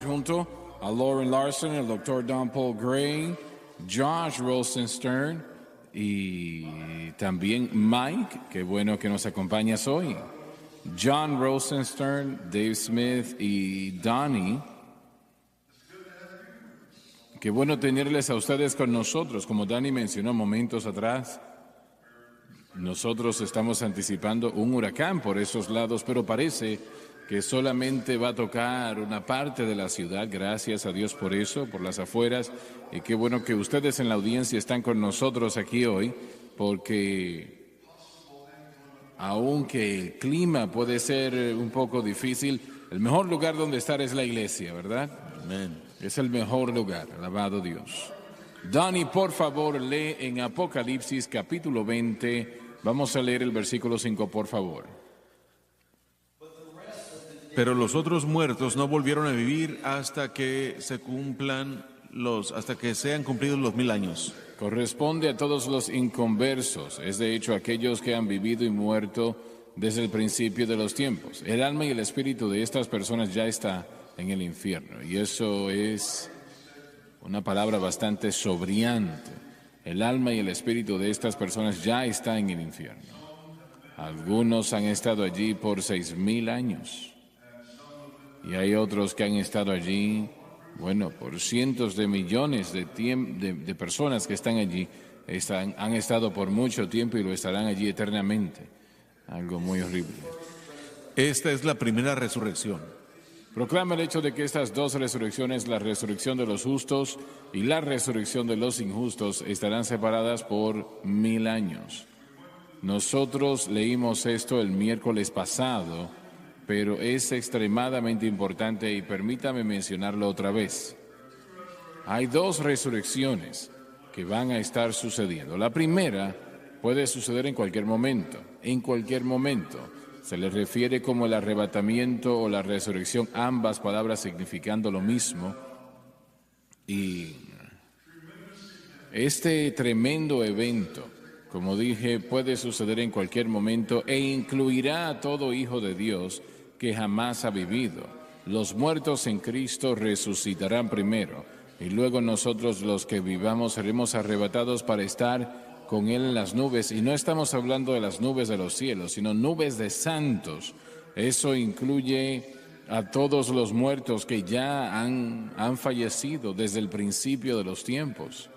Junto a Lauren Larson, el Dr. Don Paul Gray, Josh Rosenstern y también Mike, qué bueno que nos acompañas hoy. John Rosenstern, Dave Smith y Donnie. Qué bueno tenerles a ustedes con nosotros. Como Donnie mencionó momentos atrás, nosotros estamos anticipando un huracán por esos lados, pero parece que solamente va a tocar una parte de la ciudad. Gracias a Dios por eso, por las afueras. Y qué bueno que ustedes en la audiencia están con nosotros aquí hoy, porque aunque el clima puede ser un poco difícil, el mejor lugar donde estar es la iglesia, ¿verdad? Amén. Es el mejor lugar, alabado Dios. Donnie, por favor, lee en Apocalipsis capítulo 20. Vamos a leer el versículo 5, por favor. Pero los otros muertos no volvieron a vivir hasta que sean cumplidos los 1000 años. Corresponde a todos los inconversos, es de hecho aquellos que han vivido y muerto desde el principio de los tiempos. El alma y el espíritu de estas personas ya está en el infierno, y eso es una palabra bastante sobriante. El alma y el espíritu de estas personas ya está en el infierno. Algunos han estado allí por 6000 años. Y hay otros que han estado allí, por cientos de millones de personas que están allí, han estado por mucho tiempo y lo estarán allí eternamente. Algo muy horrible. Esta es la primera resurrección. Proclama el hecho de que estas dos resurrecciones, la resurrección de los justos y la resurrección de los injustos, estarán separadas por 1000 años. Nosotros leímos esto el miércoles pasado, pero es extremadamente importante y permítame mencionarlo otra vez. Hay dos resurrecciones que van a estar sucediendo. La primera puede suceder en cualquier momento, Se le refiere como el arrebatamiento o la resurrección, ambas palabras significando lo mismo. Y este tremendo evento, como dije, puede suceder en cualquier momento e incluirá a todo hijo de Dios que jamás ha vivido. Los muertos en Cristo resucitarán primero y luego nosotros los que vivamos seremos arrebatados para estar con Él en las nubes. Y no estamos hablando de las nubes de los cielos, sino nubes de santos. Eso incluye a todos los muertos que ya han fallecido desde el principio de los tiempos.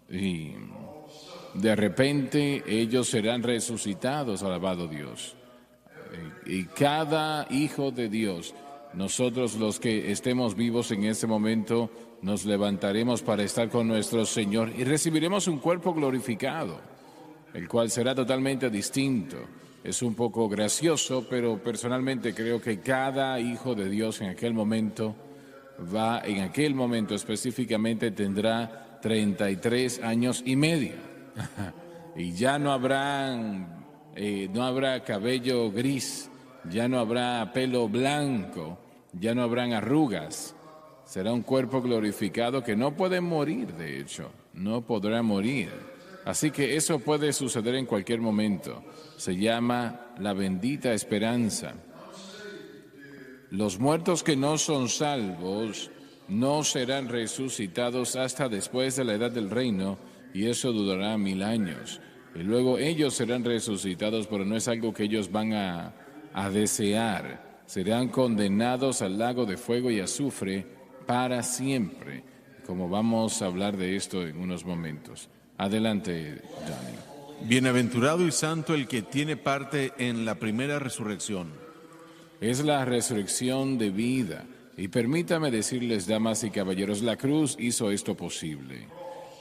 Y de repente ellos serán resucitados, alabado Dios. Y cada hijo de Dios, nosotros los que estemos vivos en ese momento, nos levantaremos para estar con nuestro Señor y recibiremos un cuerpo glorificado, el cual será totalmente distinto. Es un poco gracioso, pero personalmente creo que cada hijo de Dios en aquel momento específicamente tendrá 33 años y medio. Y ya no habrá cabello gris, ya no habrá pelo blanco, ya no habrán arrugas. Será un cuerpo glorificado que no puede morir, de hecho, no podrá morir. Así que eso puede suceder en cualquier momento. Se llama la bendita esperanza. Los muertos que no son salvos no serán resucitados hasta después de la edad del reino, y eso durará 1000 años. Y luego ellos serán resucitados, pero no es algo que ellos van a desear. Serán condenados al lago de fuego y azufre para siempre, como vamos a hablar de esto en unos momentos. Adelante, Dani. Bienaventurado y santo el que tiene parte en la primera resurrección. Es la resurrección de vida. Y permítame decirles, damas y caballeros, la cruz hizo esto posible.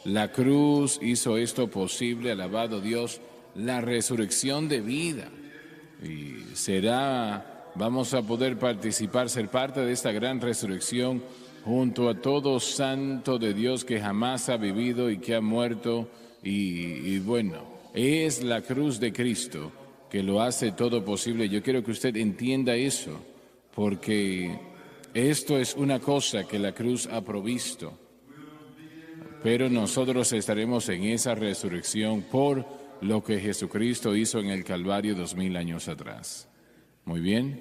La cruz hizo esto posible, alabado Dios, la resurrección de vida. Y vamos a poder participar, ser parte de esta gran resurrección junto a todo santo de Dios que jamás ha vivido y que ha muerto. Y es la cruz de Cristo que lo hace todo posible. Yo quiero que usted entienda eso, porque esto es una cosa que la cruz ha provisto. Pero nosotros estaremos en esa resurrección por lo que Jesucristo hizo en el Calvario 2000 años atrás. Muy bien.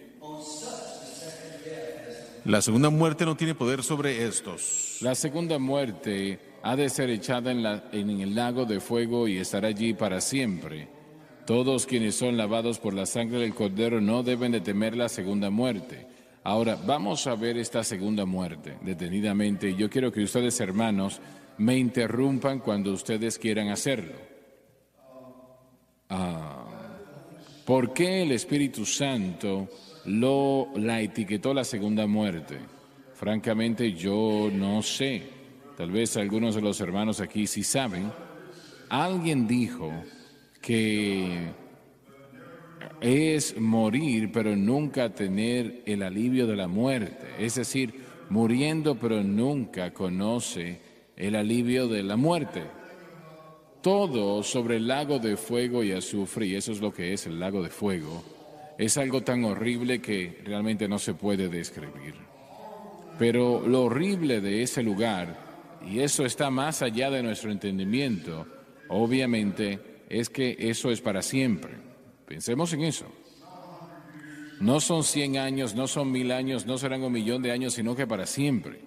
La segunda muerte no tiene poder sobre estos. La segunda muerte ha de ser echada en el lago de fuego y estará allí para siempre. Todos quienes son lavados por la sangre del Cordero no deben de temer la segunda muerte. Ahora, vamos a ver esta segunda muerte detenidamente. Yo quiero que ustedes, hermanos, me interrumpan cuando ustedes quieran hacerlo. ¿Por qué el Espíritu Santo la etiquetó la segunda muerte? Francamente, yo no sé. Tal vez algunos de los hermanos aquí sí saben. Alguien dijo que es morir, pero nunca tener el alivio de la muerte. Es decir, muriendo, pero nunca conoce el alivio de la muerte. Todo sobre el lago de fuego y azufre, y eso es lo que es el lago de fuego, es algo tan horrible que realmente no se puede describir. Pero lo horrible de ese lugar, y eso está más allá de nuestro entendimiento, obviamente, es que eso es para siempre. Pensemos en eso. No son 100 años, no son 1000 años, no serán 1.000.000 de años, sino que para siempre.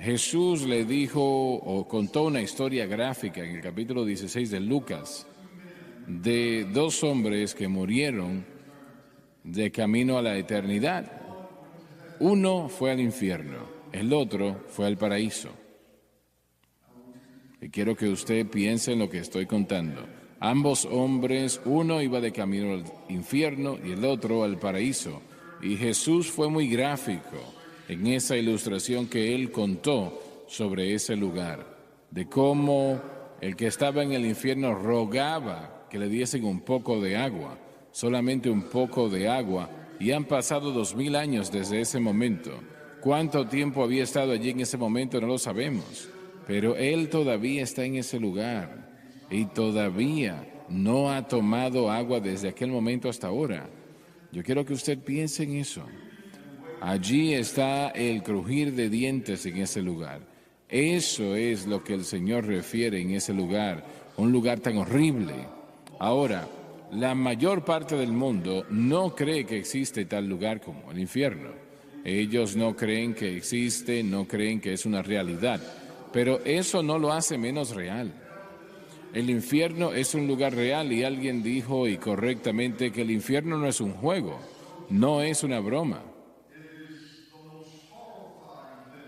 Jesús le dijo o contó una historia gráfica en el capítulo 16 de Lucas de 2 hombres que murieron de camino a la eternidad. Uno fue al infierno, el otro fue al paraíso. Y quiero que usted piense en lo que estoy contando. Ambos hombres, uno iba de camino al infierno y el otro al paraíso. Y Jesús fue muy gráfico en esa ilustración que él contó sobre ese lugar, de cómo el que estaba en el infierno rogaba que le diesen un poco de agua, solamente un poco de agua, y han pasado 2000 años desde ese momento. ¿Cuánto tiempo había estado allí en ese momento? No lo sabemos, pero él todavía está en ese lugar y todavía no ha tomado agua desde aquel momento hasta ahora. Yo quiero que usted piense en eso. Allí está el crujir de dientes en ese lugar. Eso es lo que el Señor refiere en ese lugar, un lugar tan horrible. Ahora, la mayor parte del mundo no cree que existe tal lugar como el infierno. Ellos no creen que existe, no creen que es una realidad, pero eso no lo hace menos real. El infierno es un lugar real y alguien dijo y correctamente que el infierno no es un juego, no es una broma.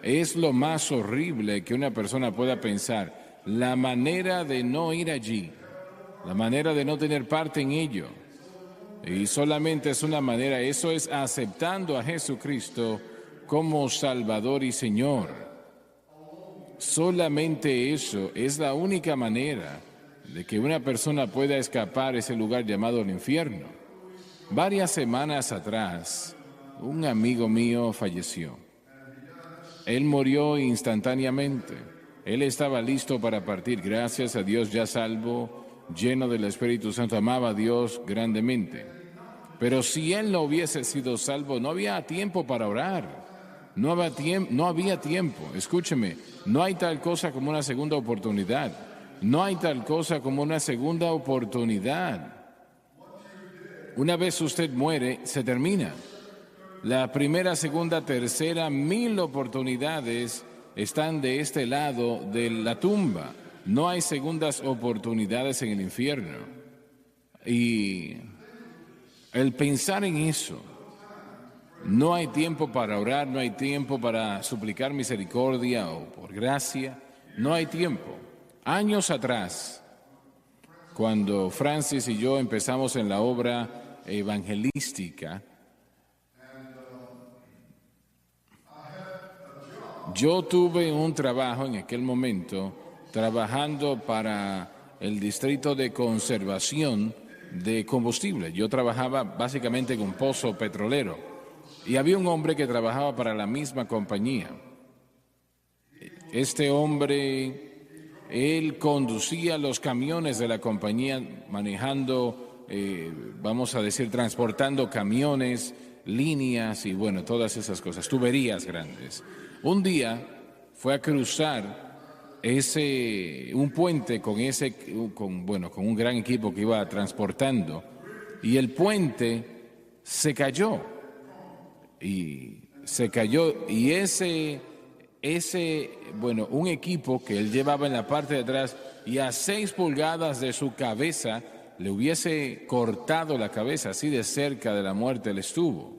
Es lo más horrible que una persona pueda pensar. La manera de no ir allí, la manera de no tener parte en ello. Y solamente es una manera, eso es aceptando a Jesucristo como Salvador y Señor. Solamente eso es la única manera de que una persona pueda escapar ese lugar llamado el infierno. Varias semanas atrás, un amigo mío falleció. Él murió instantáneamente. Él estaba listo para partir, gracias a Dios, ya salvo, lleno del Espíritu Santo, amaba a Dios grandemente. Pero si él no hubiese sido salvo, no había tiempo para orar. No había tiempo. Escúcheme, no hay tal cosa como una segunda oportunidad. No hay tal cosa como una segunda oportunidad. Una vez usted muere, se termina. La primera, segunda, tercera, 1000 oportunidades están de este lado de la tumba. No hay segundas oportunidades en el infierno. Y el pensar en eso, no hay tiempo para orar, no hay tiempo para suplicar misericordia o por gracia, no hay tiempo. Años atrás, cuando Francis y yo empezamos en la obra evangelística, yo tuve un trabajo en aquel momento trabajando para el Distrito de Conservación de Combustible. Yo trabajaba básicamente en un pozo petrolero y había un hombre que trabajaba para la misma compañía. Este hombre, él conducía los camiones de la compañía manejando, vamos a decir, transportando camiones, líneas y bueno, todas esas cosas, tuberías grandes. Un día fue a cruzar un puente con un gran equipo que iba transportando y el puente se cayó y se cayó y bueno, un equipo que él llevaba en la parte de atrás y a 6 pulgadas de su cabeza le hubiese cortado la cabeza, así de cerca de la muerte él estuvo.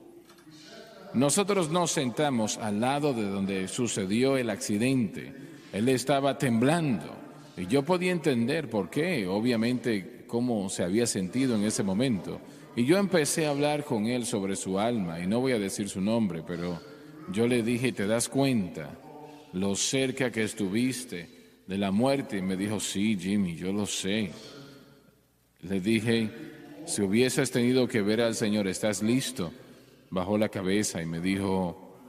Nosotros nos sentamos al lado de donde sucedió el accidente. Él estaba temblando y yo podía entender por qué, obviamente, cómo se había sentido en ese momento. Y yo empecé a hablar con él sobre su alma, y no voy a decir su nombre, pero yo le dije, ¿te das cuenta lo cerca que estuviste de la muerte? Y me dijo, sí, Jimmy, yo lo sé. Le dije, si hubieses tenido que ver al Señor, ¿estás listo? Bajó la cabeza y me dijo,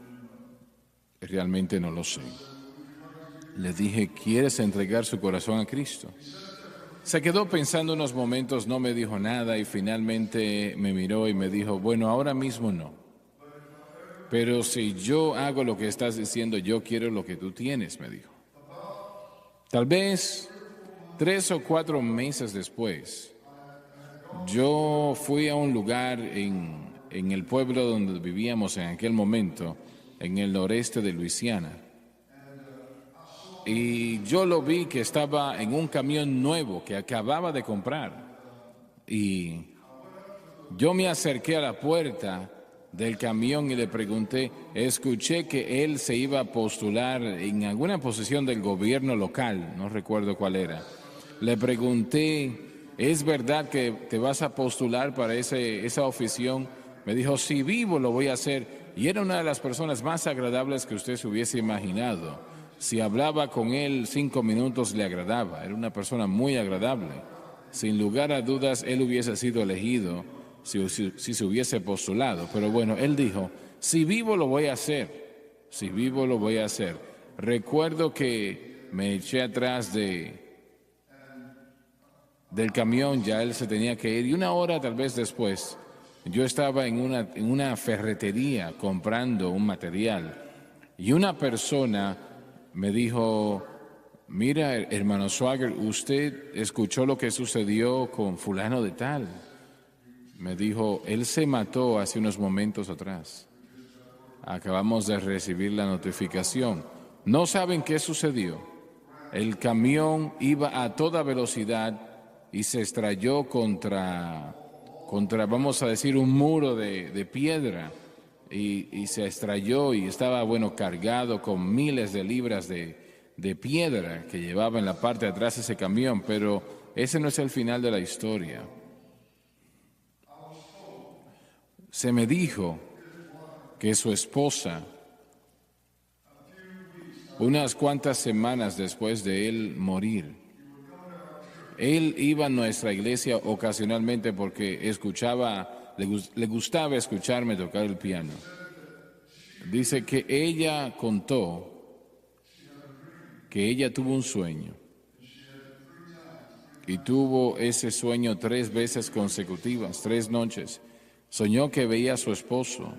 realmente no lo sé. Le dije, ¿quieres entregar su corazón a Cristo? Se quedó pensando unos momentos, no me dijo nada y finalmente me miró y me dijo, bueno, ahora mismo no. Pero si yo hago lo que estás diciendo, yo quiero lo que tú tienes, me dijo. Tal vez 3 o 4 meses después, yo fui a un lugar en el pueblo donde vivíamos en aquel momento, en el noreste de Luisiana. Y yo lo vi que estaba en un camión nuevo que acababa de comprar. Y yo me acerqué a la puerta del camión y le pregunté, escuché que él se iba a postular en alguna posición del gobierno local, no recuerdo cuál era. Le pregunté, ¿es verdad que te vas a postular para esa ofición? Me dijo, si vivo lo voy a hacer. Y era una de las personas más agradables que usted se hubiese imaginado. Si hablaba con él 5 minutos le agradaba, era una persona muy agradable. Sin lugar a dudas, él hubiese sido elegido si se hubiese postulado. Pero bueno, él dijo, si vivo lo voy a hacer, si vivo lo voy a hacer. Recuerdo que me eché atrás del camión, ya él se tenía que ir, y 1 hora tal vez después, yo estaba en una ferretería comprando un material, y una persona me dijo, mira, hermano Swagger, ¿usted escuchó lo que sucedió con fulano de tal? Me dijo, él se mató hace unos momentos atrás. Acabamos de recibir la notificación. ¿No saben qué sucedió? El camión iba a toda velocidad y se estrelló contra vamos a decir, un muro de piedra. Y se estrelló y estaba, bueno, cargado con miles de libras de piedra que llevaba en la parte de atrás ese camión, pero ese no es el final de la historia. Se me dijo que su esposa, unas cuantas semanas después de él morir, él iba a nuestra iglesia ocasionalmente porque le gustaba escucharme tocar el piano. Dice que ella contó que ella tuvo un sueño y tuvo ese sueño 3 veces consecutivas, 3 noches. Soñó que veía a su esposo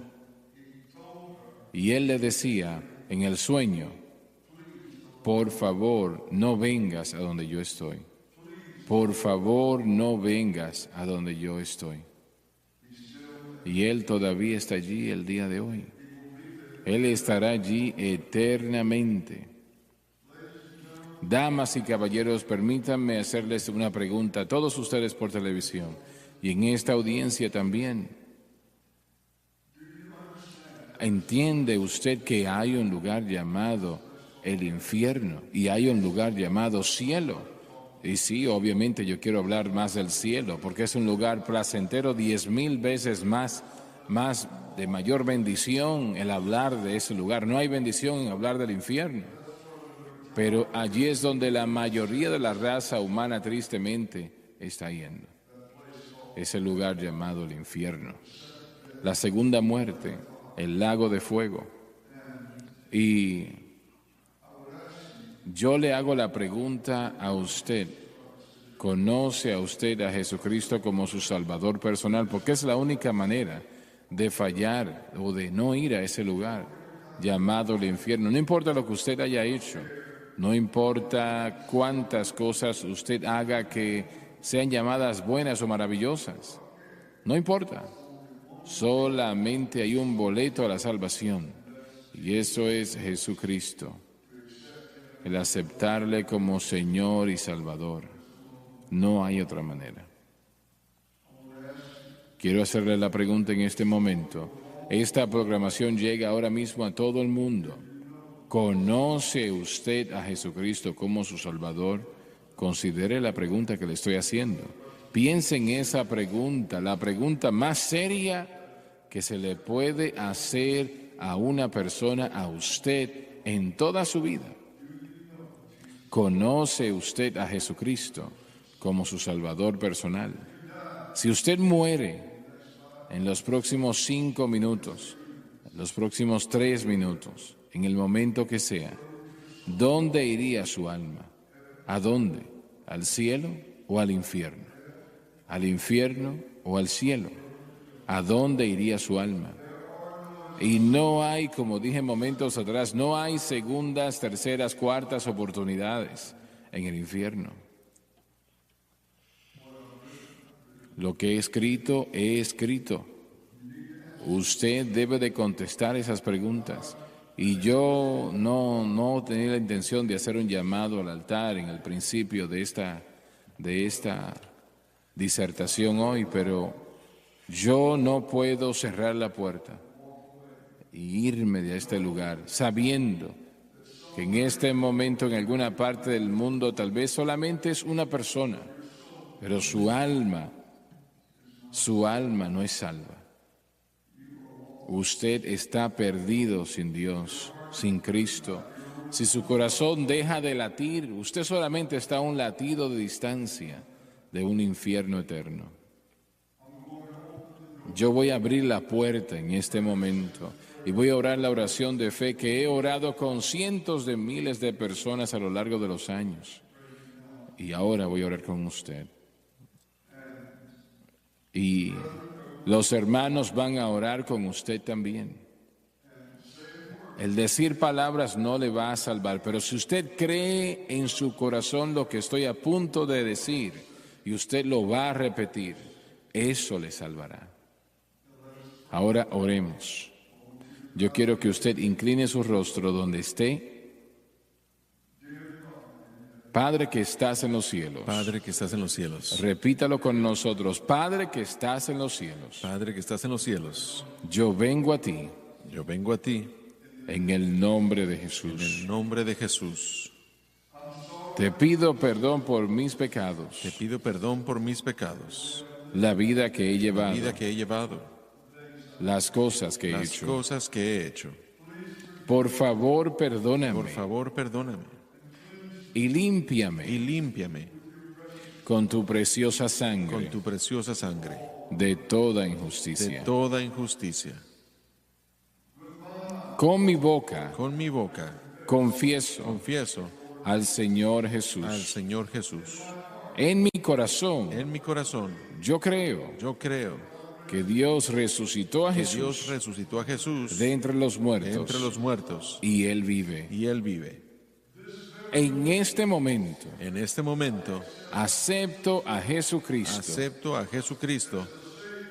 y él le decía en el sueño, por favor, no vengas a donde yo estoy. Por favor, no vengas a donde yo estoy. Y él todavía está allí el día de hoy. Él estará allí eternamente. Damas y caballeros, permítanme hacerles una pregunta a todos ustedes por televisión y en esta audiencia también. ¿Entiende usted que hay un lugar llamado el infierno y hay un lugar llamado cielo? Y sí, obviamente yo quiero hablar más del cielo porque es un lugar placentero 10,000 veces más de mayor bendición el hablar de ese lugar. No hay bendición en hablar del infierno, pero allí es donde la mayoría de la raza humana tristemente está yendo. Ese lugar llamado el infierno, la segunda muerte, el lago de fuego. Y yo le hago la pregunta a usted, ¿conoce a usted a Jesucristo como su Salvador personal? Porque es la única manera de fallar o de no ir a ese lugar llamado el infierno. No importa lo que usted haya hecho, no importa cuántas cosas usted haga que sean llamadas buenas o maravillosas, no importa. Solamente hay un boleto a la salvación Y eso es Jesucristo, el aceptarle como Señor y Salvador. No hay otra manera. Quiero hacerle la pregunta en este momento. Esta programación llega ahora mismo a todo el mundo. ¿Conoce usted a Jesucristo como su Salvador? Considere la pregunta que le estoy haciendo. Piense en esa pregunta, la pregunta más seria que se le puede hacer a una persona, a usted, en toda su vida. ¿Conoce usted a Jesucristo como su Salvador personal? Si usted muere en los próximos 5 minutos, en los próximos 3 minutos, en el momento que sea, ¿dónde iría su alma? ¿A dónde? ¿Al cielo o al infierno? ¿Al infierno o al cielo? ¿A dónde iría su alma? Y no hay, como dije momentos atrás, no hay segundas, terceras, cuartas oportunidades en el infierno. Lo que he escrito, he escrito. Usted debe de contestar esas preguntas. Y yo no tenía la intención de hacer un llamado al altar en el principio de esta disertación hoy, pero yo no puedo cerrar la puerta y irme de este lugar sabiendo que en este momento en alguna parte del mundo tal vez solamente es una persona, pero su alma no es salva. Usted está perdido sin Dios, sin Cristo. Si su corazón deja de latir, usted solamente está a un latido de distancia de un infierno eterno. Yo voy a abrir la puerta en este momento y voy a orar la oración de fe que he orado con cientos de miles de personas a lo largo de los años. Y ahora voy a orar con usted. Y los hermanos van a orar con usted también. El decir palabras no le va a salvar, pero si usted cree en su corazón lo que estoy a punto de decir y usted lo va a repetir, eso le salvará. Ahora oremos. Yo quiero que usted incline su rostro donde esté. Padre que estás en los cielos. Padre que estás en los cielos. Repítalo con nosotros. Padre que estás en los cielos. Padre que estás en los cielos. Yo vengo a ti. Yo vengo a ti. En el nombre de Jesús. En el nombre de Jesús. Te pido perdón por mis pecados. Te pido perdón por mis pecados. La vida que he llevado. La vida que he llevado. Las cosas que he hecho. Las cosas que he hecho. Por favor, perdóname. Por favor, perdóname. Y límpiame. Y límpiame. Con tu preciosa sangre. Con tu preciosa sangre. De toda injusticia. De toda injusticia. Con mi boca. Con mi boca. Confieso. Confieso. Al Señor Jesús. Al Señor Jesús. En mi corazón. En mi corazón. Yo creo. Yo creo. Que Dios resucitó a Jesús. Que Dios resucitó a Jesús. De entre los muertos. De entre los muertos. Y Él vive. Y Él vive. En este momento. En este momento. Acepto a Jesucristo. Acepto a Jesucristo.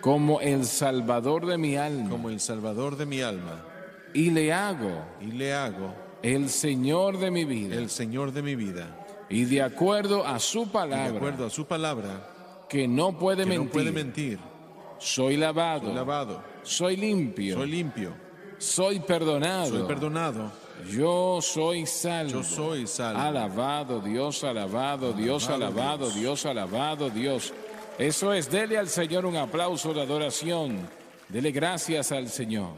Como el Salvador de mi alma. Como el Salvador de mi alma. Y le hago. Y le hago. El Señor de mi vida. El Señor de mi vida. Y de acuerdo a su palabra. Y de acuerdo a su palabra. Que no puede mentir. No puede mentir. Soy lavado. Soy lavado. Soy limpio. Soy limpio. Soy perdonado. Soy perdonado. Yo soy salvo. Yo soy salvo. Alabado Dios, alabado Dios, alabado Dios, alabado Dios. Eso es, dele al Señor un aplauso de adoración. Dele gracias al Señor.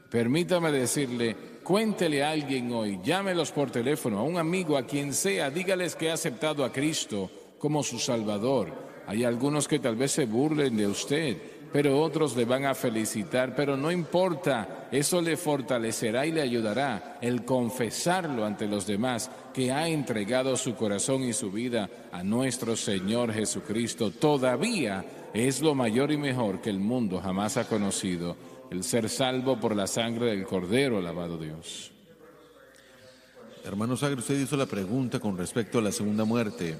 Permítame decirle, cuéntele a alguien hoy, llámelos por teléfono, a un amigo, a quien sea, dígales que ha aceptado a Cristo como su Salvador. Hay algunos que tal vez se burlen de usted, pero otros le van a felicitar, pero no importa, eso le fortalecerá y le ayudará el confesarlo ante los demás, que ha entregado su corazón y su vida a nuestro Señor Jesucristo. Todavía es lo mayor y mejor que el mundo jamás ha conocido, el ser salvo por la sangre del Cordero, alabado Dios. Hermano Sagre, usted hizo la pregunta con respecto a la segunda muerte.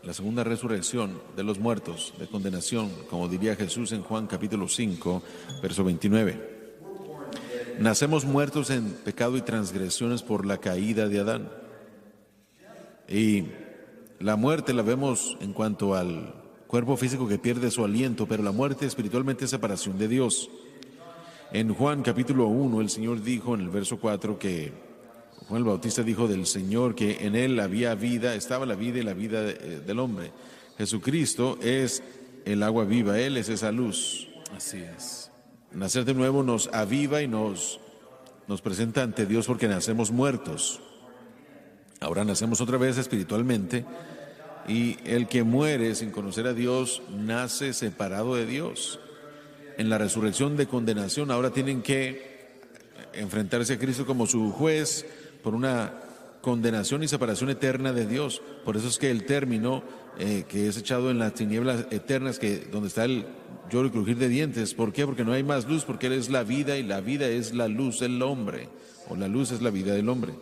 La segunda resurrección de los muertos, de condenación, como diría Jesús en Juan capítulo 5, verso 29. nacemos muertos en pecado y transgresiones por la caída de Adán. Y la muerte la vemos en cuanto al cuerpo físico que pierde su aliento, pero la muerte espiritualmente es separación de Dios. En Juan capítulo 1, el Señor dijo en el verso 4 que Juan el Bautista dijo del Señor que en Él había vida, estaba la vida y la vida del hombre. Jesucristo es el agua viva, Él es esa luz. Así es. Nacer de nuevo nos aviva y nos presenta ante Dios porque nacemos muertos. Ahora nacemos otra vez espiritualmente y el que muere sin conocer a Dios nace separado de Dios. En la resurrección de condenación ahora tienen que enfrentarse a Cristo como su juez por una condenación y separación eterna de Dios. Por eso es que el término que es echado en las tinieblas eternas, donde está el lloro y crujir de dientes. ¿Por qué? Porque no hay más luz, porque Él es la vida y la vida es la luz del hombre, o la luz es la vida del hombre.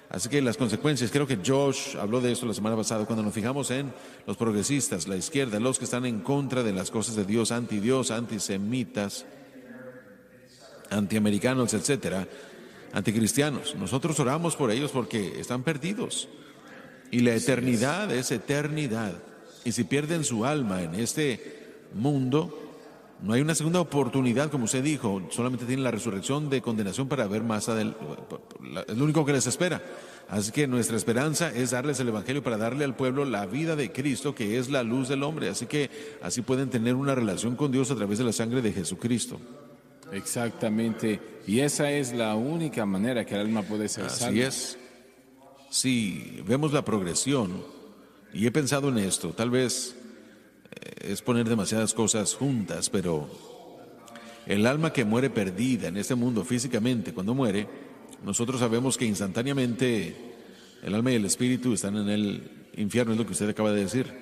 Así que las consecuencias, creo que Josh habló de eso la semana pasada, cuando nos fijamos en los progresistas, la izquierda, los que están en contra de las cosas de Dios, antisemitas, antiamericanos, etcétera, anticristianos. Nosotros oramos por ellos porque están perdidos. Y la eternidad es eternidad. Y si pierden su alma en este mundo, no hay una segunda oportunidad, como usted dijo, solamente tienen la resurrección de condenación para ver más adelante. Es lo único que les espera. Así que nuestra esperanza es darles el Evangelio para darle al pueblo la vida de Cristo, que es la luz del hombre. Así que así pueden tener una relación con Dios a través de la sangre de Jesucristo. Exactamente. Y esa es la única manera que el alma puede ser salva. Así es. Si vemos la progresión, y he pensado en esto, tal vez es poner demasiadas cosas juntas, pero el alma que muere perdida en este mundo físicamente, cuando muere, nosotros sabemos que instantáneamente el alma y el espíritu están en el infierno, es lo que usted acaba de decir.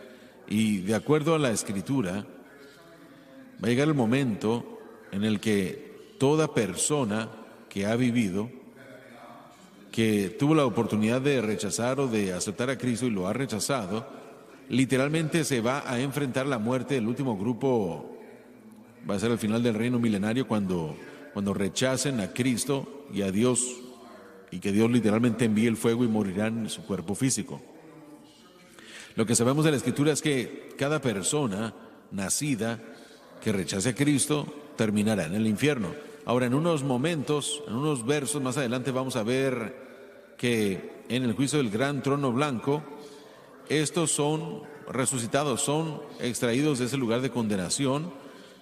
Y de acuerdo a la Escritura, va a llegar el momento en el que toda persona que ha vivido, que tuvo la oportunidad de rechazar o de aceptar a Cristo y lo ha rechazado, literalmente se va a enfrentar la muerte. El último grupo va a ser al final del reino milenario, cuando rechacen a Cristo y a Dios, y que Dios literalmente envíe el fuego y morirán en su cuerpo físico. Lo que sabemos de la Escritura es que cada persona nacida que rechace a Cristo terminará en el infierno. Ahora, en unos momentos, en unos versos más adelante, vamos a ver que en el juicio del gran trono blanco, estos son resucitados, son extraídos de ese lugar de condenación,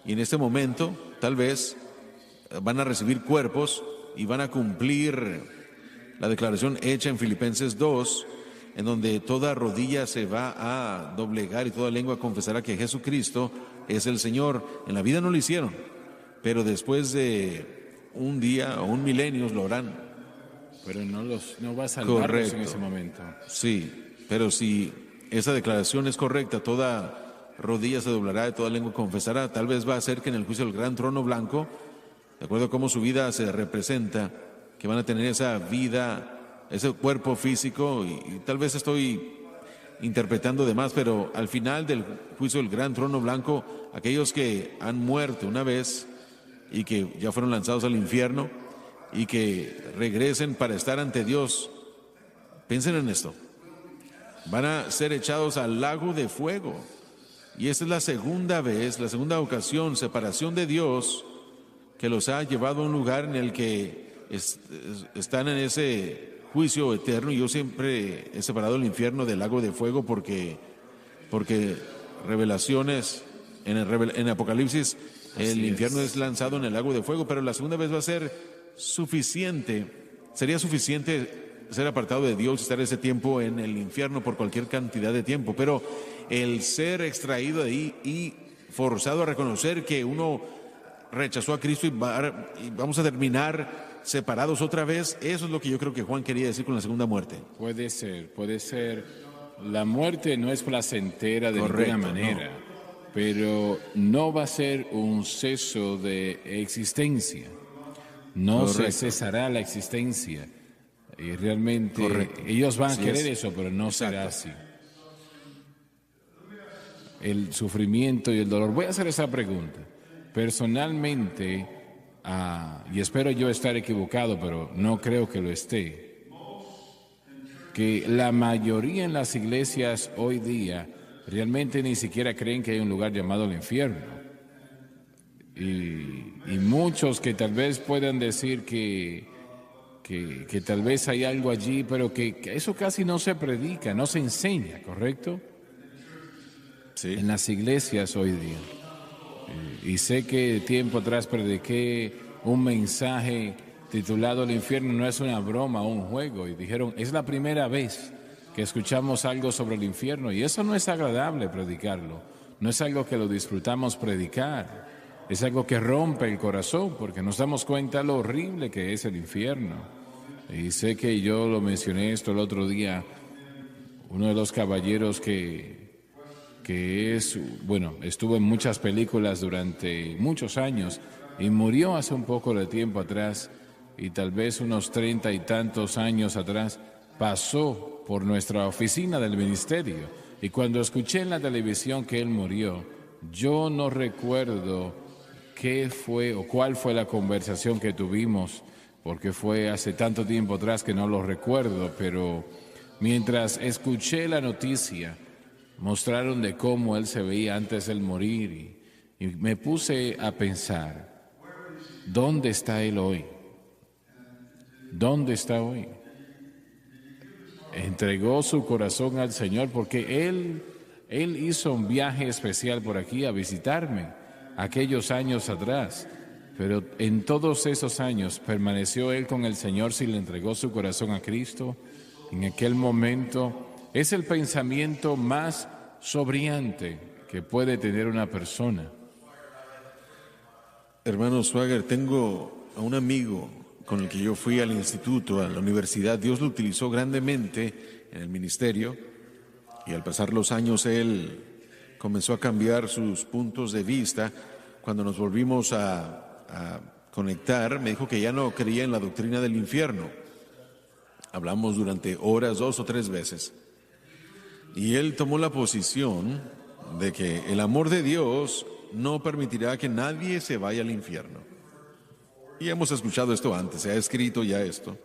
y en este momento tal vez van a recibir cuerpos y van a cumplir la declaración hecha en Filipenses 2, en donde toda rodilla se va a doblegar y toda lengua confesará que Jesucristo es el Señor. En la vida no lo hicieron, pero después de un día o un milenio lo harán. Pero no va a salvarlos en ese momento. Sí, pero si esa declaración es correcta, toda rodilla se doblará y toda lengua confesará. Tal vez va a ser que en el juicio del gran trono blanco, de acuerdo a cómo su vida se representa, que van a tener esa vida, ese cuerpo físico, y tal vez estoy interpretando de más, pero al final del juicio del gran trono blanco, aquellos que han muerto una vez y que ya fueron lanzados al infierno y que regresen para estar ante Dios, piensen en esto, van a ser echados al lago de fuego. Y esta es la segunda vez, la segunda ocasión, separación de Dios, que los ha llevado a un lugar en el que están en ese juicio eterno. Yo siempre he separado el infierno del lago de fuego porque revelaciones en Apocalipsis, el infierno es lanzado en el lago de fuego, pero la segunda vez va a ser suficiente, sería suficiente ser apartado de Dios y estar ese tiempo en el infierno por cualquier cantidad de tiempo, pero el ser extraído de ahí y forzado a reconocer que uno rechazó a Cristo y vamos a terminar separados otra vez, eso es lo que yo creo que Juan quería decir con la segunda muerte. Puede ser. La muerte no es placentera de ninguna manera, no. Pero no va a ser un ceso de existencia. No se cesará la existencia. Y realmente ellos van a querer eso, pero no será así. El sufrimiento y el dolor. Voy a hacer esa pregunta. Personalmente, y espero yo estar equivocado, pero no creo que lo esté, que la mayoría en las iglesias hoy día realmente ni siquiera creen que hay un lugar llamado el infierno. Y muchos que tal vez puedan decir que tal vez hay algo allí, pero que eso casi no se predica, no se enseña, ¿correcto? Sí. En las iglesias hoy día. Y sé que tiempo atrás prediqué un mensaje titulado "El infierno no es una broma o un juego", y dijeron, es la primera vez que escuchamos algo sobre el infierno, y eso no es agradable predicarlo, no es algo que lo disfrutamos predicar, es algo que rompe el corazón porque nos damos cuenta lo horrible que es el infierno. Y sé que yo lo mencioné esto el otro día, uno de los caballeros que estuvo en muchas películas durante muchos años y murió hace un poco de tiempo atrás, y tal vez unos 30 y tantos años atrás pasó por nuestra oficina del ministerio, y cuando escuché en la televisión que él murió, yo no recuerdo qué fue o cuál fue la conversación que tuvimos, porque fue hace tanto tiempo atrás que no lo recuerdo, pero mientras escuché la noticia, mostraron de cómo él se veía antes de morir, y me puse a pensar, ¿dónde está él hoy? ¿Dónde está hoy? Entregó su corazón al Señor porque él hizo un viaje especial por aquí a visitarme aquellos años atrás, pero en todos esos años permaneció él con el Señor si le entregó su corazón a Cristo. En aquel momento es el pensamiento más sobriante que puede tener una persona. Hermano Swagger, tengo a un amigo con el que yo fui al instituto, a la universidad. Dios lo utilizó grandemente en el ministerio, y al pasar los años él comenzó a cambiar sus puntos de vista. Cuando nos volvimos a conectar, me dijo que ya no creía en la doctrina del infierno. Hablamos durante horas, 2 o 3 veces. Y él tomó la posición de que el amor de Dios no permitirá que nadie se vaya al infierno. Y hemos escuchado esto antes, se ha escrito ya esto.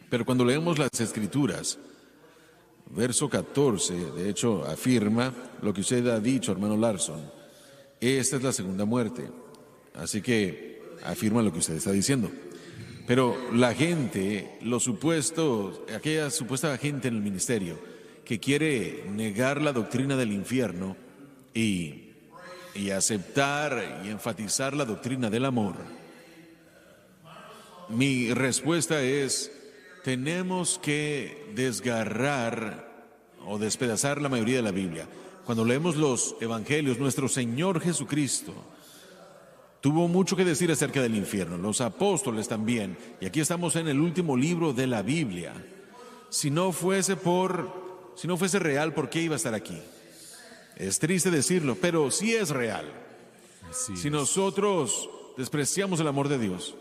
Pero cuando leemos las Escrituras, verso 14, de hecho, afirma lo que usted ha dicho, hermano Larson. Esta es la segunda muerte. Así que afirma lo que usted está diciendo. Pero la gente, aquella supuesta gente en el ministerio que quiere negar la doctrina del infierno y aceptar y enfatizar la doctrina del amor, mi respuesta es: tenemos que desgarrar o despedazar la mayoría de la Biblia. Cuando leemos los evangelios, nuestro Señor Jesucristo tuvo mucho que decir acerca del infierno, los apóstoles también, y aquí estamos en el último libro de la Biblia. Si no fuese real, ¿por qué iba a estar aquí? Es triste decirlo, pero sí es real. Si nosotros despreciamos el amor de Dios,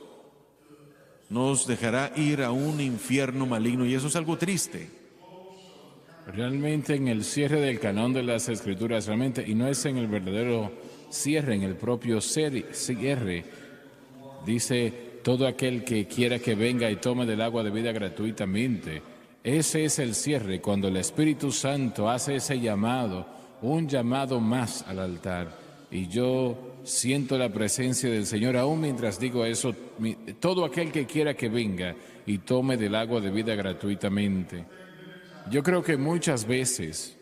nos dejará ir a un infierno maligno, y eso es algo triste. Realmente en el cierre del canon de las Escrituras, realmente, y no es en el verdadero cierre, en el propio cierre, dice: todo aquel que quiera que venga y tome del agua de vida gratuitamente. Ese es el cierre, cuando el Espíritu Santo hace ese llamado, un llamado más al altar. y yo siento la presencia del Señor. Aún mientras digo eso, todo aquel que quiera que venga y tome del agua de vida gratuitamente. Yo creo que muchas veces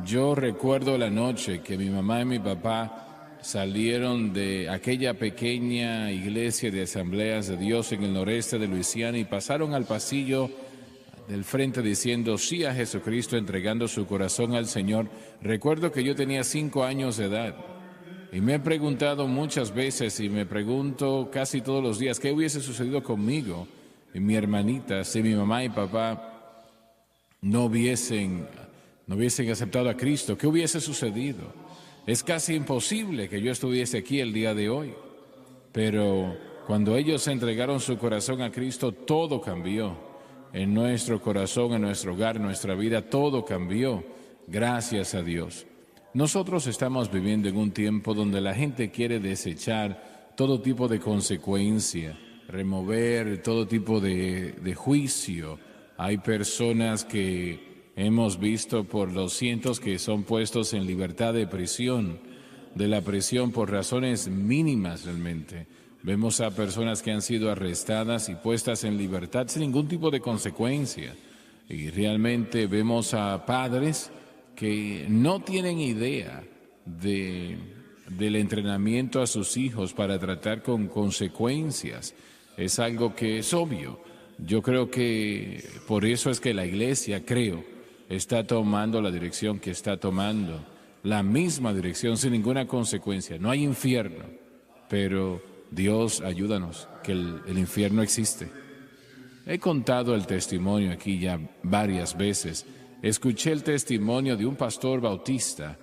yo recuerdo la noche que mi mamá y mi papá salieron de aquella pequeña iglesia de Asambleas de Dios en el noreste de Luisiana y pasaron al pasillo del frente diciendo sí a Jesucristo, entregando su corazón al Señor. Recuerdo que yo tenía 5 años de edad y me he preguntado muchas veces y me pregunto casi todos los días qué hubiese sucedido conmigo y mi hermanita si mi mamá y papá no hubiesen aceptado a Cristo. ¿Qué hubiese sucedido? Es casi imposible que yo estuviese aquí el día de hoy, pero cuando ellos entregaron su corazón a Cristo, todo cambió. En nuestro corazón, en nuestro hogar, en nuestra vida, todo cambió, gracias a Dios. Nosotros estamos viviendo en un tiempo donde la gente quiere desechar todo tipo de consecuencia, remover todo tipo de juicio. Hay personas que hemos visto por los cientos que son puestos en libertad de la prisión por razones mínimas realmente. Vemos a personas que han sido arrestadas y puestas en libertad sin ningún tipo de consecuencia. Y realmente vemos a padres que no tienen idea del entrenamiento a sus hijos para tratar con consecuencias. Es algo que es obvio. Yo creo que por eso es que la iglesia, está tomando la dirección que está tomando. La misma dirección sin ninguna consecuencia. No hay infierno, pero Dios, ayúdanos, que el infierno existe. He contado el testimonio aquí ya varias veces. Escuché el testimonio de un pastor bautista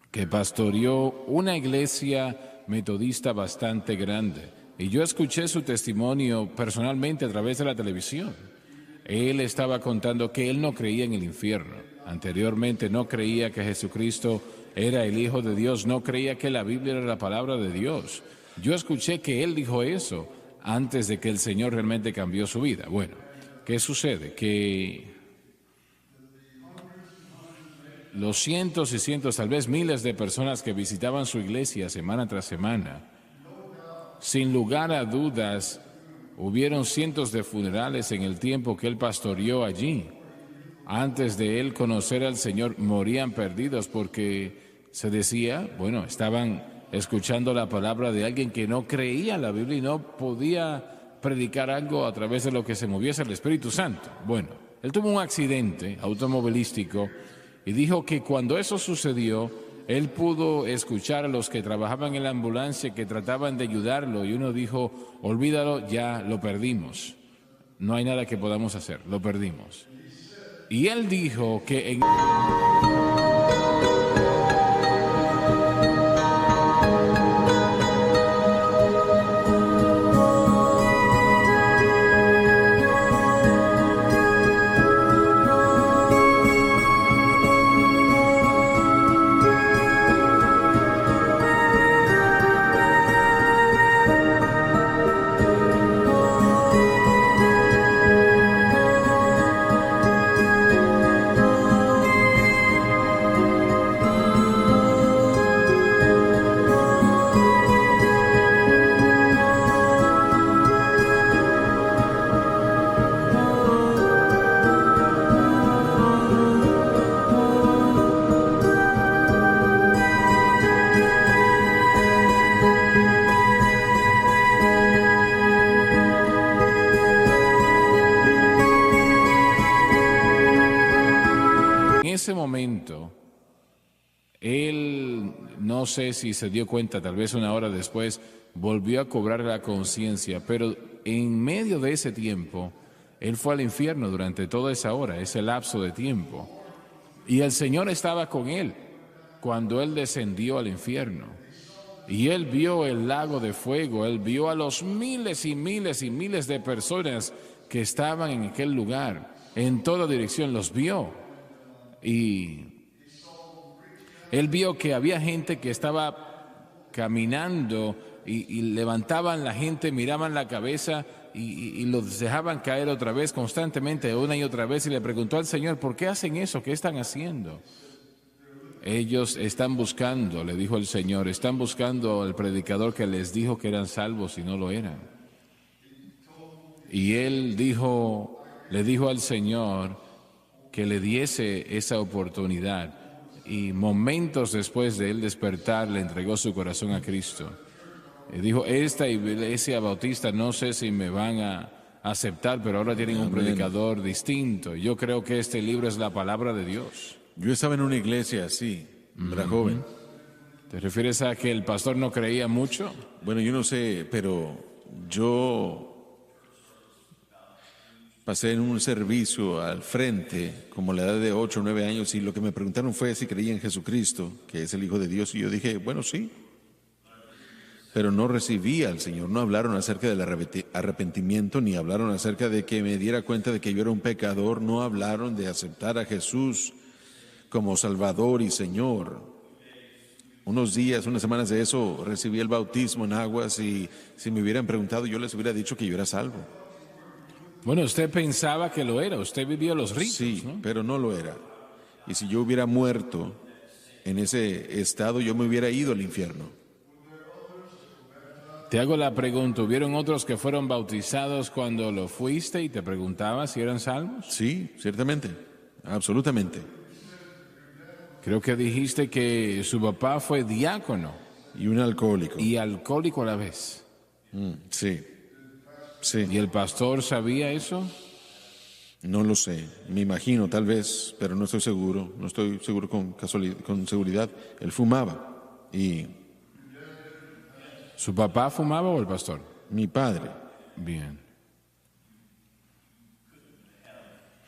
que pastoreó una iglesia metodista bastante grande. Y yo escuché su testimonio personalmente a través de la televisión. Él estaba contando que él no creía en el infierno. Anteriormente no creía que Jesucristo era el Hijo de Dios, no creía que la Biblia era la palabra de Dios. Yo escuché que él dijo eso antes de que el Señor realmente cambió su vida. Bueno, ¿qué sucede? Que los cientos y cientos, tal vez miles de personas que visitaban su iglesia semana tras semana, sin lugar a dudas, hubieron cientos de funerales en el tiempo que él pastoreó allí. Antes de él conocer al Señor, morían perdidos porque se decía, estaban escuchando la palabra de alguien que no creía en la Biblia y no podía predicar algo a través de lo que se moviese el Espíritu Santo. Bueno, él tuvo un accidente automovilístico y dijo que cuando eso sucedió, él pudo escuchar a los que trabajaban en la ambulancia que trataban de ayudarlo y uno dijo, olvídalo, ya lo perdimos. No hay nada que podamos hacer, lo perdimos. Y él dijo que en ese momento, él, no sé si se dio cuenta, tal vez una hora después, volvió a cobrar la conciencia, pero en medio de ese tiempo, él fue al infierno durante toda esa hora, ese lapso de tiempo. Y el Señor estaba con él cuando él descendió al infierno. Y él vio el lago de fuego, él vio a los miles y miles y miles de personas que estaban en aquel lugar, en toda dirección, los vio. Y él vio que había gente que estaba caminando y levantaban la gente, miraban la cabeza y los dejaban caer otra vez constantemente, una y otra vez, y le preguntó al Señor, ¿por qué hacen eso? ¿Qué están haciendo? ellos están buscando, le dijo el Señor, están buscando al predicador que les dijo que eran salvos y no lo eran. Y él le dijo al Señor que le diese esa oportunidad. Y momentos después de él despertar, le entregó su corazón a Cristo. Y dijo, esta iglesia bautista no sé si me van a aceptar, pero ahora tienen un predicador distinto. Yo creo que este libro es la palabra de Dios. Yo estaba en una iglesia así, era joven. ¿Te refieres a que el pastor no creía mucho? Bueno, yo no sé, pero yo pasé en un servicio al frente, como a la edad de 8 o 9 años, y lo que me preguntaron fue si creía en Jesucristo, que es el Hijo de Dios, y yo dije, bueno, sí. Pero no recibí al Señor, no hablaron acerca del arrepentimiento, ni hablaron acerca de que me diera cuenta de que yo era un pecador, no hablaron de aceptar a Jesús como Salvador y Señor. Unas semanas de eso, recibí el bautismo en aguas y si me hubieran preguntado, yo les hubiera dicho que yo era salvo. Bueno, usted pensaba que lo era, usted vivió los ritos, sí, ¿no? Pero no lo era. Y si yo hubiera muerto en ese estado, yo me hubiera ido al infierno. Te hago la pregunta, ¿hubieron otros que fueron bautizados cuando lo fuiste y te preguntabas si eran salvos? Sí, ciertamente, absolutamente. Creo que dijiste que su papá fue diácono. Y un alcohólico. Y alcohólico a la vez. Sí, sí. ¿Y el pastor sabía eso? No lo sé, me imagino tal vez, pero no estoy seguro con seguridad. Él fumaba y... ¿Su papá fumaba o el pastor? Mi padre. Bien.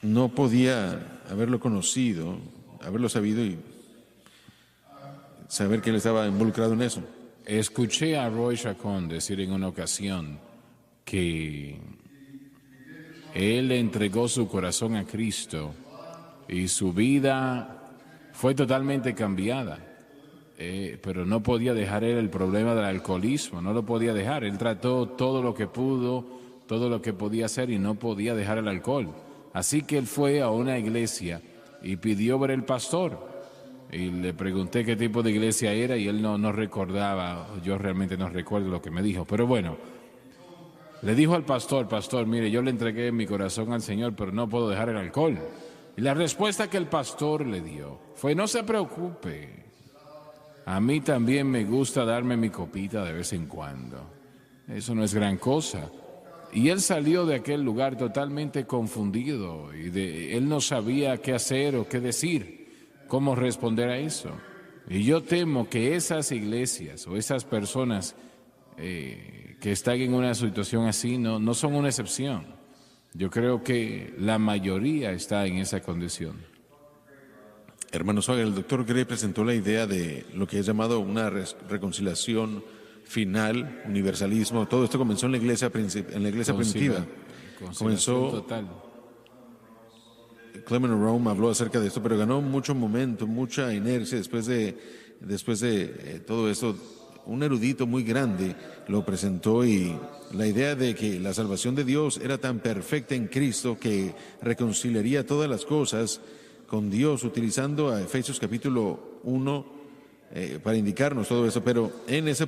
No podía haberlo conocido, haberlo sabido y saber que él estaba involucrado en eso. Escuché a Roy Chacón decir en una ocasión que él entregó su corazón a Cristo y su vida fue totalmente cambiada. Pero no podía dejar él el problema del alcoholismo, no lo podía dejar. Él trató todo lo que pudo, todo lo que podía hacer y no podía dejar el alcohol. Así que él fue a una iglesia y pidió ver el pastor. Y le pregunté qué tipo de iglesia era y él no recordaba. Yo realmente no recuerdo lo que me dijo. Pero bueno, le dijo al pastor, mire, yo le entregué mi corazón al Señor, pero no puedo dejar el alcohol. Y la respuesta que el pastor le dio fue, no se preocupe. A mí también me gusta darme mi copita de vez en cuando. Eso no es gran cosa. Y él salió de aquel lugar totalmente confundido y él no sabía qué hacer o qué decir, cómo responder a eso. Y yo temo que esas iglesias o esas personas que están en una situación así no son una excepción. Yo creo que la mayoría está en esa condición. Hermano Soga, el doctor Gray presentó la idea de lo que es llamado una reconciliación final, universalismo. Todo esto comenzó en la iglesia primitiva. Comenzó total. Clement of Rome habló acerca de esto, pero ganó mucho momento, mucha inercia después de todo esto. Un erudito muy grande lo presentó y la idea de que la salvación de Dios era tan perfecta en Cristo que reconciliaría todas las cosas con Dios, utilizando a Efesios capítulo 1 para indicarnos todo eso, pero en ese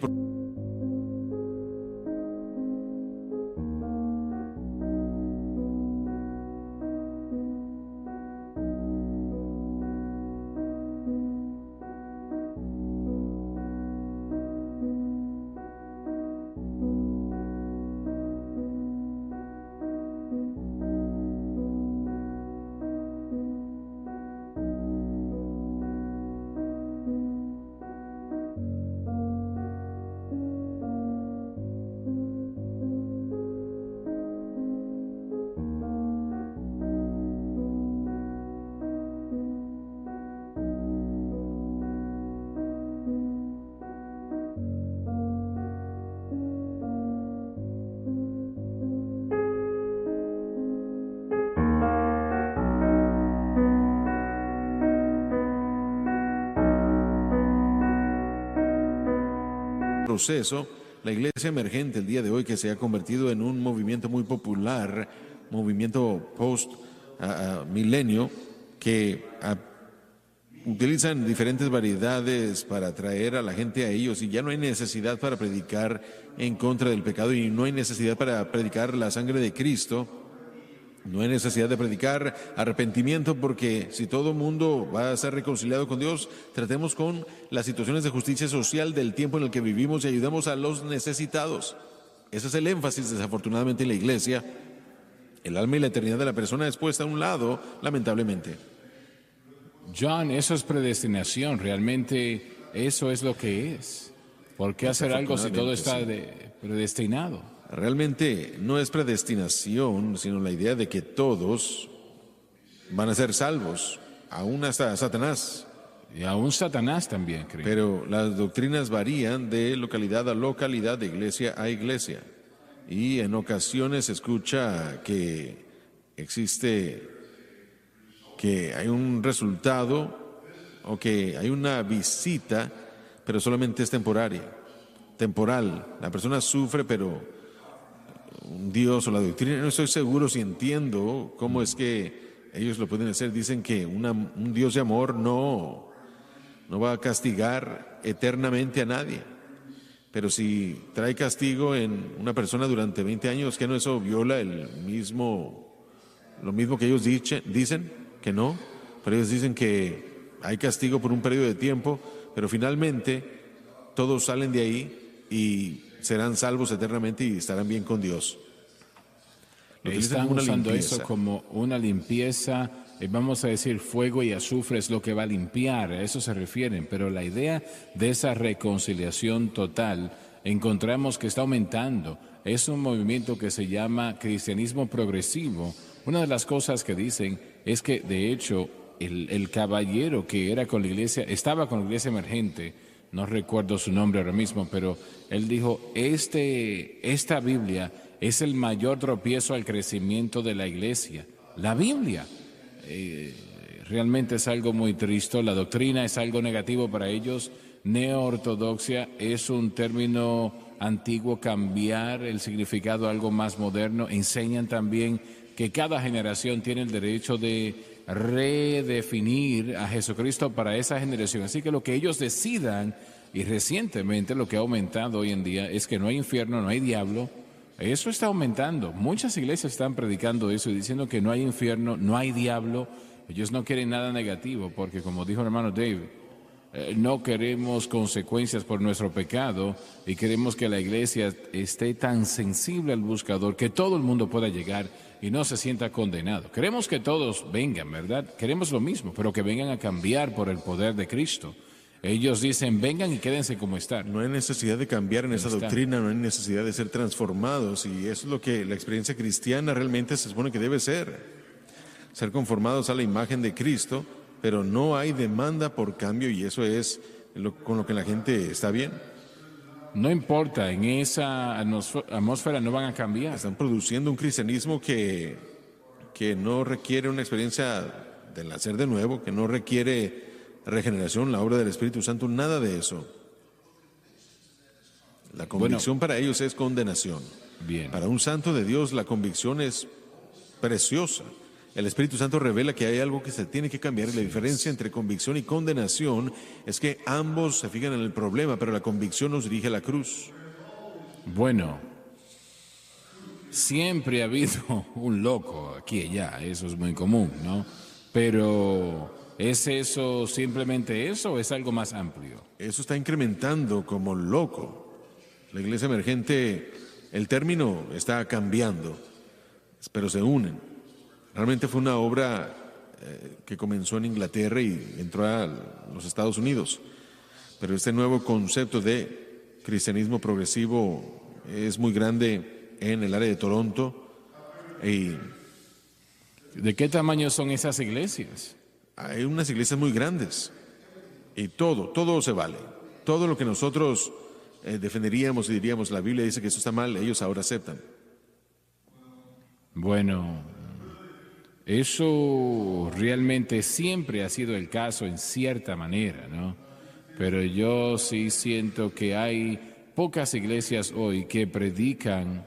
proceso, la iglesia emergente el día de hoy, que se ha convertido en un movimiento muy popular, movimiento post milenio, que utilizan diferentes variedades para atraer a la gente a ellos y ya no hay necesidad para predicar en contra del pecado y no hay necesidad para predicar la sangre de Cristo. No hay necesidad de predicar arrepentimiento porque si todo el mundo va a ser reconciliado con Dios, tratemos con las situaciones de justicia social del tiempo en el que vivimos y ayudemos a los necesitados. Ese es el énfasis, desafortunadamente, en la iglesia. El alma y la eternidad de la persona es puesta a un lado, lamentablemente. John, eso es predestinación, realmente eso es lo que es. ¿Por qué hacer algo si todo está predestinado? Realmente no es predestinación, sino la idea de que todos van a ser salvos, aún hasta Satanás. Y aún Satanás también cree. Pero las doctrinas varían de localidad a localidad, de iglesia a iglesia. Y en ocasiones se escucha que existe, que hay un resultado o que hay una visita, pero solamente es temporal. La persona sufre, pero un Dios o la doctrina, no estoy seguro si entiendo cómo es que ellos lo pueden hacer. Dicen que un Dios de amor no va a castigar eternamente a nadie. Pero si trae castigo en una persona durante 20 años, ¿que no eso viola lo mismo que ellos dicen? Que no. Pero ellos dicen que hay castigo por un periodo de tiempo, pero finalmente todos salen de ahí y serán salvos eternamente y estarán bien con Dios. Están usando eso como una limpieza, vamos a decir fuego y azufre es lo que va a limpiar, a eso se refieren, pero la idea de esa reconciliación total encontramos que está aumentando. Es un movimiento que se llama cristianismo progresivo. Una de las cosas que dicen es que de hecho el caballero que era con la iglesia, estaba con la iglesia emergente, no recuerdo su nombre ahora mismo, pero él dijo, esta Biblia es el mayor tropiezo al crecimiento de la iglesia. La Biblia realmente es algo muy triste, la doctrina es algo negativo para ellos. Neoortodoxia es un término antiguo, cambiar el significado a algo más moderno. Enseñan también que cada generación tiene el derecho de redefinir a Jesucristo para esa generación. Así que lo que ellos decidan, y recientemente lo que ha aumentado hoy en día es que no hay infierno, no hay diablo. Eso está aumentando. Muchas iglesias están predicando eso y diciendo que no hay infierno, no hay diablo. Ellos no quieren nada negativo porque, como dijo el hermano David, no queremos consecuencias por nuestro pecado y queremos que la iglesia esté tan sensible al buscador que todo el mundo pueda llegar y no se sienta condenado. Queremos que todos vengan, ¿verdad? Queremos lo mismo, pero que vengan a cambiar por el poder de Cristo. Ellos dicen, vengan y quédense como están. No hay necesidad de cambiar en esa doctrina, no hay necesidad de ser transformados, y eso es lo que la experiencia cristiana realmente se supone que debe ser conformados a la imagen de Cristo, pero no hay demanda por cambio, y eso es con lo que la gente está bien. No importa, en esa atmósfera no van a cambiar. Están produciendo un cristianismo que no requiere una experiencia del nacer de nuevo, que no requiere regeneración, la obra del Espíritu Santo, nada de eso. La convicción para ellos es condenación. Bien. Para un santo de Dios la convicción es preciosa. El Espíritu Santo revela que hay algo que se tiene que cambiar, y la diferencia entre convicción y condenación es que ambos se fijan en el problema, pero la convicción nos dirige a la cruz. Bueno, siempre ha habido un loco aquí y allá, eso es muy común, ¿no? Pero ¿es eso simplemente eso o es algo más amplio? Eso está incrementando como loco. La iglesia emergente, el término está cambiando, pero se unen. Realmente fue una obra que comenzó en Inglaterra y entró a los Estados Unidos. Pero este nuevo concepto de cristianismo progresivo es muy grande en el área de Toronto. Y ¿de qué tamaño son esas iglesias? hay unas iglesias muy grandes y todo se vale. Todo lo que nosotros defenderíamos y diríamos, la Biblia dice que eso está mal, ellos ahora aceptan. Bueno, eso realmente siempre ha sido el caso en cierta manera, ¿no? Pero yo sí siento que hay pocas iglesias hoy que predican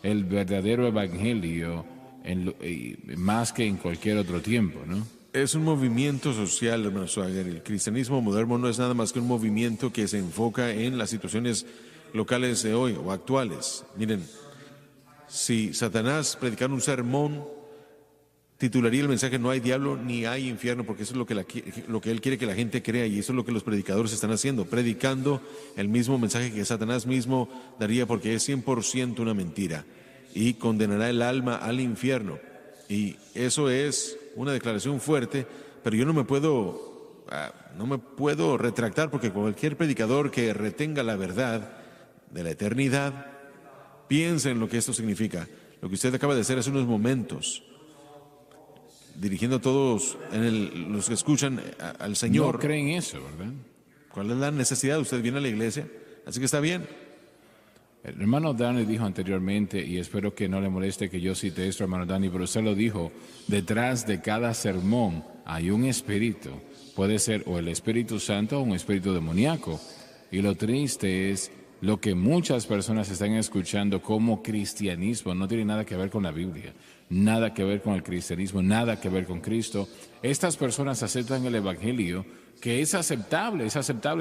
el verdadero evangelio más que en cualquier otro tiempo, ¿no? Es un movimiento social, hermano Swagger. El cristianismo moderno no es nada más que un movimiento que se enfoca en las situaciones locales de hoy o actuales. Miren, si Satanás predicara un sermón, titularía el mensaje "No hay diablo ni hay infierno", porque eso es lo que él quiere que la gente crea, y eso es lo que los predicadores están haciendo, predicando el mismo mensaje que Satanás mismo daría, porque es 100% una mentira y condenará el alma al infierno. Y eso es una declaración fuerte, pero yo no me puedo retractar, porque cualquier predicador que retenga la verdad de la eternidad, piensa en lo que esto significa. Lo que usted acaba de hacer hace unos momentos, dirigiendo a todos los que escuchan al Señor. No creen eso, ¿verdad? ¿Cuál es la necesidad? Usted viene a la iglesia, así que está bien. El hermano Dani dijo anteriormente, y espero que no le moleste que yo cite esto, hermano Dani, pero usted lo dijo: detrás de cada sermón hay un espíritu. Puede ser o el Espíritu Santo o un espíritu demoníaco. Y lo triste es lo que muchas personas están escuchando como cristianismo. No tiene nada que ver con la Biblia, nada que ver con el cristianismo, nada que ver con Cristo. Estas personas aceptan el Evangelio, que es aceptable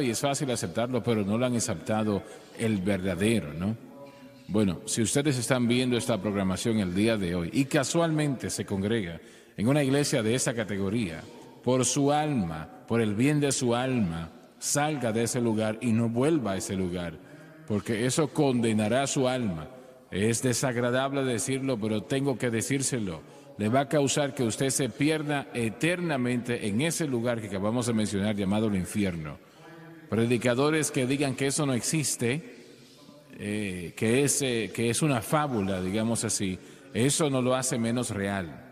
y es fácil aceptarlo, pero no lo han aceptado el verdadero, ¿no? Bueno, si ustedes están viendo esta programación el día de hoy y casualmente se congrega en una iglesia de esa categoría, por su alma, por el bien de su alma, salga de ese lugar y no vuelva a ese lugar, porque eso condenará su alma. Es desagradable decirlo, pero tengo que decírselo. Le va a causar que usted se pierda eternamente en ese lugar que acabamos de mencionar, llamado el infierno. Predicadores que digan que eso no existe, que es una fábula, digamos así, eso no lo hace menos real.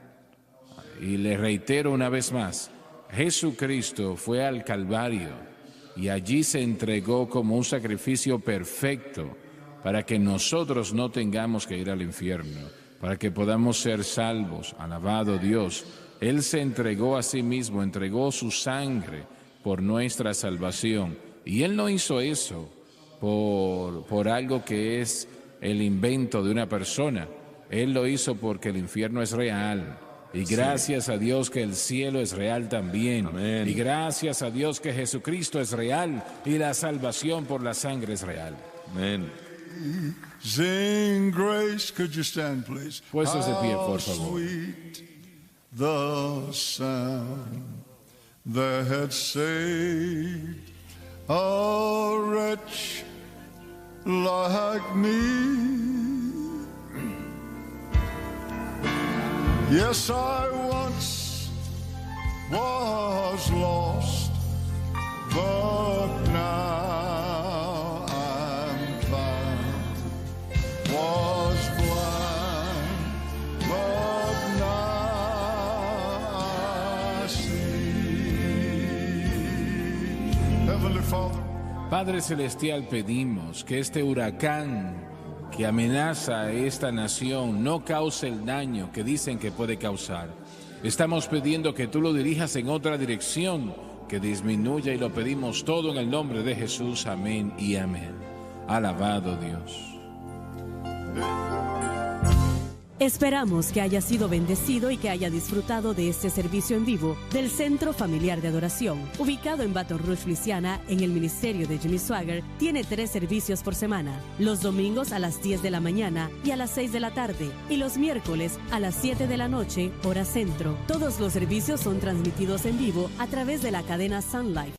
Y le reitero una vez más, Jesucristo fue al Calvario y allí se entregó como un sacrificio perfecto para que nosotros no tengamos que ir al infierno, para que podamos ser salvos. Alabado Dios. Él se entregó a sí mismo, entregó su sangre por nuestra salvación. Y Él no hizo eso por algo que es el invento de una persona. Él lo hizo porque el infierno es real. Y gracias a Dios que el cielo es real también. Amén. Y gracias a Dios que Jesucristo es real y la salvación por la sangre es real. Amén. Sing grace, could you stand, please? Puestos de pie, por favor. How sweet the sound that had saved a wretch like me. Yes, I once was lost, but now I'm found. Was blind, but now I see. Heavenly Father, Padre Celestial, pedimos que este huracán que amenaza a esta nación no cause el daño que dicen que puede causar. Estamos pidiendo que tú lo dirijas en otra dirección, que disminuya, y lo pedimos todo en el nombre de Jesús. Amén y amén. Alabado Dios. Esperamos que haya sido bendecido y que haya disfrutado de este servicio en vivo del Centro Familiar de Adoración, ubicado en Baton Rouge, Luisiana. En el ministerio de Jimmy Swagger tiene 3 servicios por semana: los domingos a las 10 de la mañana y a las 6 de la tarde, y los miércoles a las 7 de la noche, hora centro. Todos los servicios son transmitidos en vivo a través de la cadena Sun Life.